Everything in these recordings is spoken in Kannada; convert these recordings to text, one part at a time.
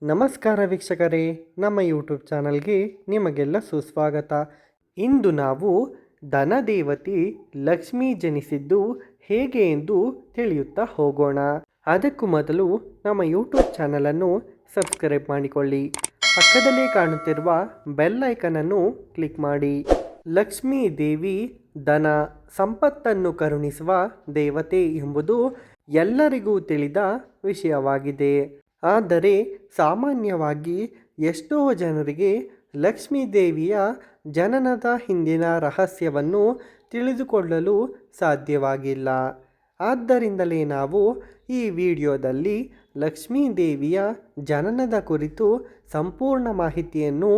ನಮಸ್ಕಾರ ವೀಕ್ಷಕರೇ, ನಮ್ಮ ಯೂಟ್ಯೂಬ್ ಚಾನಲ್ಗೆ ನಿಮಗೆಲ್ಲ ಸುಸ್ವಾಗತ. ಇಂದು ನಾವು ಧನದೇವತೆ ಲಕ್ಷ್ಮಿ ಜನಿಸಿದ್ದು ಹೇಗೆ ಎಂದು ತಿಳಿಯುತ್ತಾ ಹೋಗೋಣ. ಅದಕ್ಕೂ ಮೊದಲು ನಮ್ಮ ಯೂಟ್ಯೂಬ್ ಚಾನಲನ್ನು ಸಬ್ಸ್ಕ್ರೈಬ್ ಮಾಡಿಕೊಳ್ಳಿ. ಪಕ್ಕದಲ್ಲೇ ಕಾಣುತ್ತಿರುವ ಬೆಲ್ ಐಕನನ್ನು ಕ್ಲಿಕ್ ಮಾಡಿ. ಲಕ್ಷ್ಮೀ ದೇವಿ ಧನ ಸಂಪತ್ತನ್ನು ಕರುಣಿಸುವ ದೇವತೆ ಎಂಬುದು ಎಲ್ಲರಿಗೂ ತಿಳಿದ ವಿಷಯವಾಗಿದೆ. ಆದರೆ ಸಾಮಾನ್ಯವಾಗಿ ಎಷ್ಟೋ ಜನರಿಗೆ ಲಕ್ಷ್ಮೀ ದೇವಿಯ ಜನನದ ಹಿಂದಿನ ರಹಸ್ಯವನ್ನು ತಿಳಿದುಕೊಳ್ಳಲು ಸಾಧ್ಯವಾಗಿಲ್ಲ. ಆದ್ದರಿಂದಲೇ ನಾವು ಈ ವಿಡಿಯೋದಲ್ಲಿ ಲಕ್ಷ್ಮೀ ದೇವಿಯ ಜನನದ ಕುರಿತು ಸಂಪೂರ್ಣ ಮಾಹಿತಿಯನ್ನು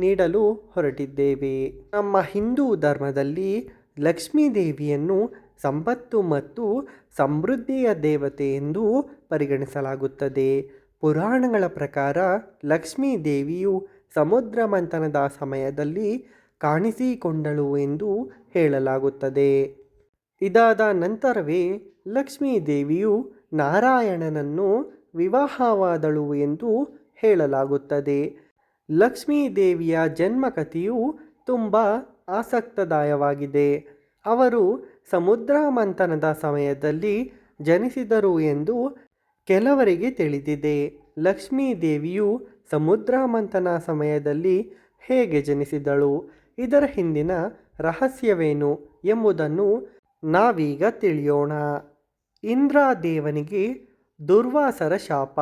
ನೀಡಲು ಹೊರಟಿದ್ದೇವೆ. ನಮ್ಮ ಹಿಂದೂ ಧರ್ಮದಲ್ಲಿ ಲಕ್ಷ್ಮೀ ದೇವಿಯನ್ನು ಸಂಪತ್ತು ಮತ್ತು ಸಮೃದ್ಧಿಯ ದೇವತೆ ಎಂದು ಪರಿಗಣಿಸಲಾಗುತ್ತದೆ. ಪುರಾಣಗಳ ಪ್ರಕಾರ ಲಕ್ಷ್ಮೀ ದೇವಿಯು ಸಮುದ್ರ ಮಂಥನದ ಸಮಯದಲ್ಲಿ ಕಾಣಿಸಿಕೊಂಡಳು ಎಂದು ಹೇಳಲಾಗುತ್ತದೆ. ಇದಾದ ನಂತರವೇ ಲಕ್ಷ್ಮೀ ದೇವಿಯು ನಾರಾಯಣನನ್ನು ವಿವಾಹವಾದಳು ಎಂದು ಹೇಳಲಾಗುತ್ತದೆ. ಲಕ್ಷ್ಮೀ ದೇವಿಯ ಜನ್ಮಕಥೆಯು ತುಂಬ ಆಸಕ್ತಿದಾಯವಾಗಿದೆ. ಅವರು ಸಮುದ್ರ ಮಂಥನದ ಸಮಯದಲ್ಲಿ ಜನಿಸಿದರು ಎಂದು ಕೆಲವರಿಗೆ ತಿಳಿದಿದೆ. ಲಕ್ಷ್ಮೀ ದೇವಿಯು ಸಮುದ್ರ ಮಂಥನ ಸಮಯದಲ್ಲಿ ಹೇಗೆ ಜನಿಸಿದಳು, ಇದರ ಹಿಂದಿನ ರಹಸ್ಯವೇನು ಎಂಬುದನ್ನು ನಾವೀಗ ತಿಳಿಯೋಣ. ಇಂದ್ರದೇವನಿಗೆ ದುರ್ವಾಸರ ಶಾಪ.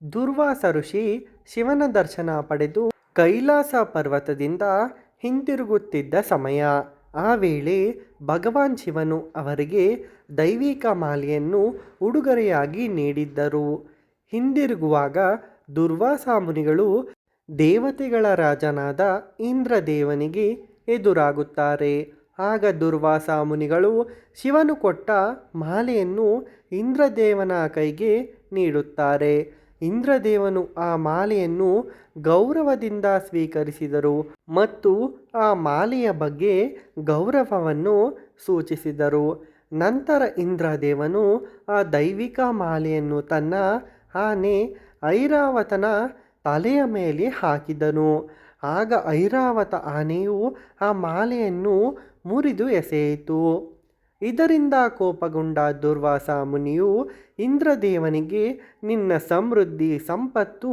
ದುರ್ವಾಸ ಋಷಿ ಶಿವನ ದರ್ಶನ ಪಡೆದು ಕೈಲಾಸ ಪರ್ವತದಿಂದ ಹಿಂತಿರುಗುತ್ತಿದ್ದ ಸಮಯ. ಆ ವೇಳೆ ಭಗವಾನ್ ಶಿವನು ಅವರಿಗೆ ದೈವಿಕ ಮಾಲೆಯನ್ನು ಉಡುಗೊರೆಯಾಗಿ ನೀಡಿದ್ದರು. ಹಿಂದಿರುಗುವಾಗ ದುರ್ವಾಸ ಮುನಿಗಳು ದೇವತೆಗಳ ರಾಜನಾದ ಇಂದ್ರದೇವನಿಗೆ ಎದುರಾಗುತ್ತಾರೆ. ಆಗ ದುರ್ವಾಸ ಮುನಿಗಳು ಶಿವನು ಕೊಟ್ಟ ಮಾಲೆಯನ್ನು ಇಂದ್ರದೇವನ ಕೈಗೆ ನೀಡುತ್ತಾರೆ. ಇಂದ್ರದೇವನು ಆ ಮಾಲೆಯನ್ನು ಗೌರವದಿಂದ ಸ್ವೀಕರಿಸಿದರು ಮತ್ತು ಆ ಮಾಲೆಯ ಬಗ್ಗೆ ಗೌರವವನ್ನು ಸೂಚಿಸಿದರು. ನಂತರ ಇಂದ್ರದೇವನು ಆ ದೈವಿಕ ಮಾಲೆಯನ್ನು ತನ್ನ ಆನೆ ಐರಾವತನ ತಲೆಯ ಮೇಲೆ ಹಾಕಿದನು. ಆಗ ಐರಾವತ ಆನೆಯು ಆ ಮಾಲೆಯನ್ನು ಮುರಿದು ಎಸೆಯಿತು. ಇದರಿಂದ ಕೋಪಗೊಂಡ ದುರ್ವಾಸ ಮುನಿಯು ಇಂದ್ರದೇವನಿಗೆ, ನಿನ್ನ ಸಮೃದ್ಧಿ ಸಂಪತ್ತು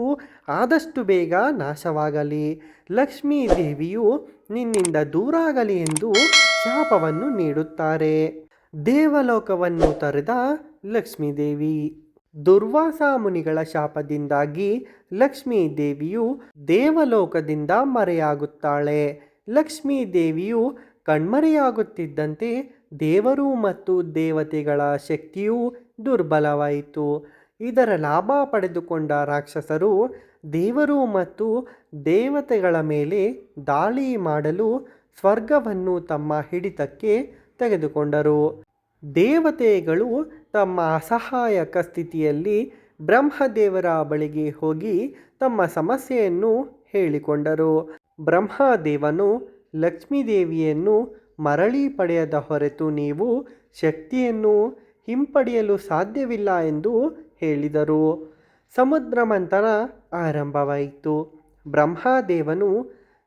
ಆದಷ್ಟು ಬೇಗ ನಾಶವಾಗಲಿ, ಲಕ್ಷ್ಮೀ ದೇವಿಯು ನಿನ್ನಿಂದ ದೂರಾಗಲಿ ಎಂದು ಶಾಪವನ್ನು ನೀಡುತ್ತಾರೆ. ದೇವಲೋಕವನ್ನು ತೊರೆದ ಲಕ್ಷ್ಮೀ ದೇವಿ. ದುರ್ವಾಸ ಮುನಿಗಳ ಶಾಪದಿಂದಾಗಿ ಲಕ್ಷ್ಮೀ ದೇವಿಯು ದೇವಲೋಕದಿಂದ ಮರೆಯಾಗುತ್ತಾಳೆ. ಲಕ್ಷ್ಮೀ ದೇವಿಯು ಕಣ್ಮರೆಯಾಗುತ್ತಿದ್ದಂತೆ ದೇವರು ಮತ್ತು ದೇವತೆಗಳ ಶಕ್ತಿಯು ದುರ್ಬಲವಾಯಿತು. ಇದರ ಲಾಭ ಪಡೆದುಕೊಂಡ ರಾಕ್ಷಸರು ದೇವರು ಮತ್ತು ದೇವತೆಗಳ ಮೇಲೆ ದಾಳಿ ಮಾಡಲು ಸ್ವರ್ಗವನ್ನು ತಮ್ಮ ಹಿಡಿತಕ್ಕೆ ತೆಗೆದುಕೊಂಡರು. ದೇವತೆಗಳು ತಮ್ಮ ಅಸಹಾಯಕ ಸ್ಥಿತಿಯಲ್ಲಿ ಬ್ರಹ್ಮದೇವರ ಬಳಿಗೆ ಹೋಗಿ ತಮ್ಮ ಸಮಸ್ಯೆಯನ್ನು ಹೇಳಿಕೊಂಡರು. ಬ್ರಹ್ಮದೇವನು ಲಕ್ಷ್ಮೀದೇವಿಯನ್ನು ಮರಳಿ ಪಡೆಯದ ಹೊರತು ನೀವು ಶಕ್ತಿಯನ್ನು ಹಿಂಪಡೆಯಲು ಸಾಧ್ಯವಿಲ್ಲ ಎಂದು ಹೇಳಿದರು. ಸಮುದ್ರ ಮಂಥನ ಆರಂಭವಾಯಿತು. ಬ್ರಹ್ಮದೇವನು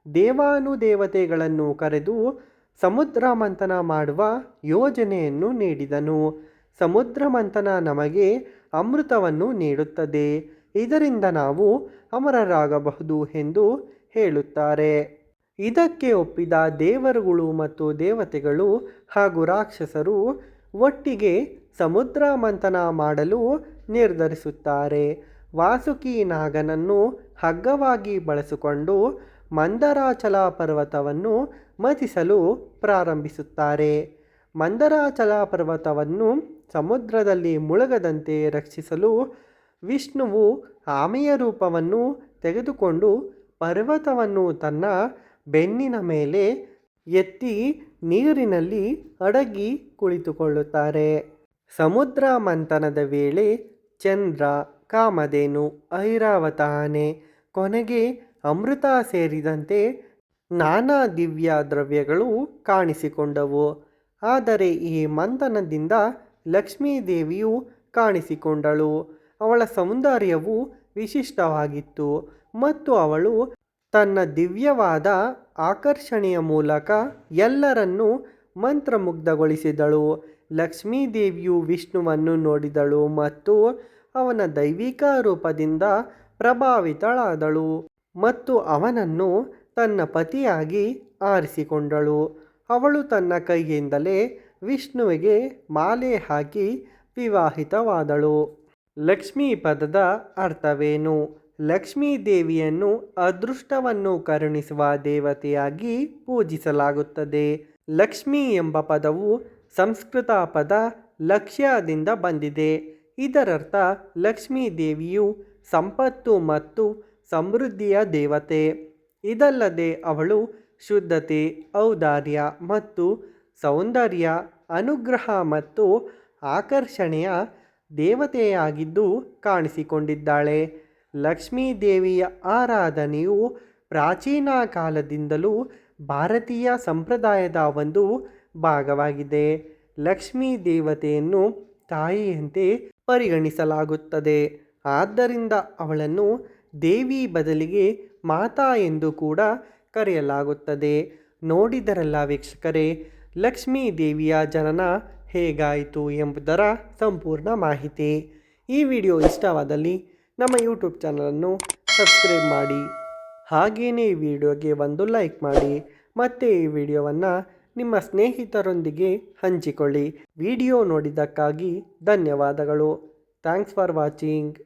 ದೇವಾನುದೇವತೆಗಳನ್ನು ಕರೆದು ಸಮುದ್ರ ಮಂಥನ ಮಾಡುವ ಯೋಜನೆಯನ್ನು ನೀಡಿದನು. ಸಮುದ್ರ ಮಂಥನ ನಮಗೆ ಅಮೃತವನ್ನು ನೀಡುತ್ತದೆ, ಇದರಿಂದ ನಾವು ಅಮರರಾಗಬಹುದು ಎಂದು ಹೇಳುತ್ತಾರೆ. ಇದಕ್ಕೆ ಒಪ್ಪಿದ ದೇವರುಗಳು ಮತ್ತು ದೇವತೆಗಳು ಹಾಗೂ ರಾಕ್ಷಸರು ಒಟ್ಟಿಗೆ ಸಮುದ್ರ ಮಂಥನ ಮಾಡಲು ನಿರ್ಧರಿಸುತ್ತಾರೆ. ವಾಸುಕಿ ನಾಗನನ್ನು ಹಗ್ಗವಾಗಿ ಬಳಸಿಕೊಂಡು ಮಂದರಾಚಲ ಪರ್ವತವನ್ನು ಮಥಿಸಲು ಪ್ರಾರಂಭಿಸುತ್ತಾರೆ. ಮಂದರಾಚಲ ಪರ್ವತವನ್ನು ಸಮುದ್ರದಲ್ಲಿ ಮುಳುಗದಂತೆ ರಕ್ಷಿಸಲು ವಿಷ್ಣುವು ಆಮೆಯ ರೂಪವನ್ನು ತೆಗೆದುಕೊಂಡು ಪರ್ವತವನ್ನು ತನ್ನ ಬೆನ್ನಿನ ಮೇಲೆ ಎತ್ತಿ ನೀರಿನಲ್ಲಿ ಅಡಗಿ ಕುಳಿತುಕೊಳ್ಳುತ್ತಾರೆ. ಸಮುದ್ರ ಮಂಥನದ ವೇಳೆ ಚಂದ್ರ, ಕಾಮಧೇನು, ಐರಾವತ ಆನೆ, ಕೊನೆಗೆ ಅಮೃತ ಸೇರಿದಂತೆ ನಾನಾ ದಿವ್ಯ ದ್ರವ್ಯಗಳು ಕಾಣಿಸಿಕೊಂಡವು. ಆದರೆ ಈ ಮಂಥನದಿಂದ ಲಕ್ಷ್ಮೀ ದೇವಿಯು ಕಾಣಿಸಿಕೊಂಡಳು. ಅವಳ ಸೌಂದರ್ಯವು ವಿಶಿಷ್ಟವಾಗಿತ್ತು ಮತ್ತು ಅವಳು ತನ್ನ ದಿವ್ಯವಾದ ಆಕರ್ಷಣೆಯ ಮೂಲಕ ಎಲ್ಲರನ್ನೂ ಮಂತ್ರಮುಗ್ಧಗೊಳಿಸಿದಳು. ಲಕ್ಷ್ಮೀದೇವಿಯು ವಿಷ್ಣುವನ್ನು ನೋಡಿದಳು ಮತ್ತು ಅವನ ದೈವಿಕ ರೂಪದಿಂದ ಪ್ರಭಾವಿತಳಾದಳು ಮತ್ತು ಅವನನ್ನು ತನ್ನ ಪತಿಯಾಗಿ ಆರಿಸಿಕೊಂಡಳು. ಅವಳು ತನ್ನ ಕೈಯಿಂದಲೇ ವಿಷ್ಣುವಿಗೆ ಮಾಲೆ ಹಾಕಿ ವಿವಾಹಿತವಾದಳು. ಲಕ್ಷ್ಮೀ ಪದದ ಅರ್ಥವೇನು? ಲಕ್ಷ್ಮೀ ದೇವಿಯನ್ನು ಅದೃಷ್ಟವನ್ನು ಕರುಣಿಸುವ ದೇವತೆಯಾಗಿ ಪೂಜಿಸಲಾಗುತ್ತದೆ. ಲಕ್ಷ್ಮಿ ಎಂಬ ಪದವು ಸಂಸ್ಕೃತ ಪದ ಲಕ್ಷ್ಯದಿಂದ ಬಂದಿದೆ. ಇದರರ್ಥ ಲಕ್ಷ್ಮೀ ದೇವಿಯು ಸಂಪತ್ತು ಮತ್ತು ಸಮೃದ್ಧಿಯ ದೇವತೆ. ಇದಲ್ಲದೆ ಅವಳು ಶುದ್ಧತೆ, ಔದಾರ್ಯ ಮತ್ತು ಸೌಂದರ್ಯ, ಅನುಗ್ರಹ ಮತ್ತು ಆಕರ್ಷಣೆಯ ದೇವತೆಯಾಗಿದ್ದು ಕಾಣಿಸಿಕೊಂಡಿದ್ದಾಳೆ. ಲಕ್ಷ್ಮೀ ದೇವಿಯ ಆರಾಧನೆಯು ಪ್ರಾಚೀನ ಕಾಲದಿಂದಲೂ ಭಾರತೀಯ ಸಂಪ್ರದಾಯದ ಒಂದು ಭಾಗವಾಗಿದೆ. ಲಕ್ಷ್ಮೀ ದೇವತೆಯನ್ನು ತಾಯಿಯಂತೆ ಪರಿಗಣಿಸಲಾಗುತ್ತದೆ. ಆದ್ದರಿಂದ ಅವಳನ್ನು ದೇವಿ ಬದಲಿಗೆ ಮಾತಾ ಎಂದು ಕೂಡ ಕರೆಯಲಾಗುತ್ತದೆ. ನೋಡಿದರಲ್ಲ ವೀಕ್ಷಕರೇ, ಲಕ್ಷ್ಮೀ ದೇವಿಯ ಜನನ ಹೇಗಾಯಿತು ಎಂಬುದರ ಸಂಪೂರ್ಣ ಮಾಹಿತಿ. ಈ ವಿಡಿಯೋ ಇಷ್ಟವಾದಲ್ಲಿ ನಮ್ಮ ಯೂಟ್ಯೂಬ್ ಚಾನಲನ್ನು ಸಬ್ಸ್ಕ್ರೈಬ್ ಮಾಡಿ, ಹಾಗೆಯೇ ಈ ವಿಡಿಯೋಗೆ ಒಂದು ಲೈಕ್ ಮಾಡಿ ಮತ್ತು ಈ ವಿಡಿಯೋವನ್ನು ನಿಮ್ಮ ಸ್ನೇಹಿತರೊಂದಿಗೆ ಹಂಚಿಕೊಳ್ಳಿ. ವಿಡಿಯೋ ನೋಡಿದ್ದಕ್ಕಾಗಿ ಧನ್ಯವಾದಗಳು. Thanks for watching.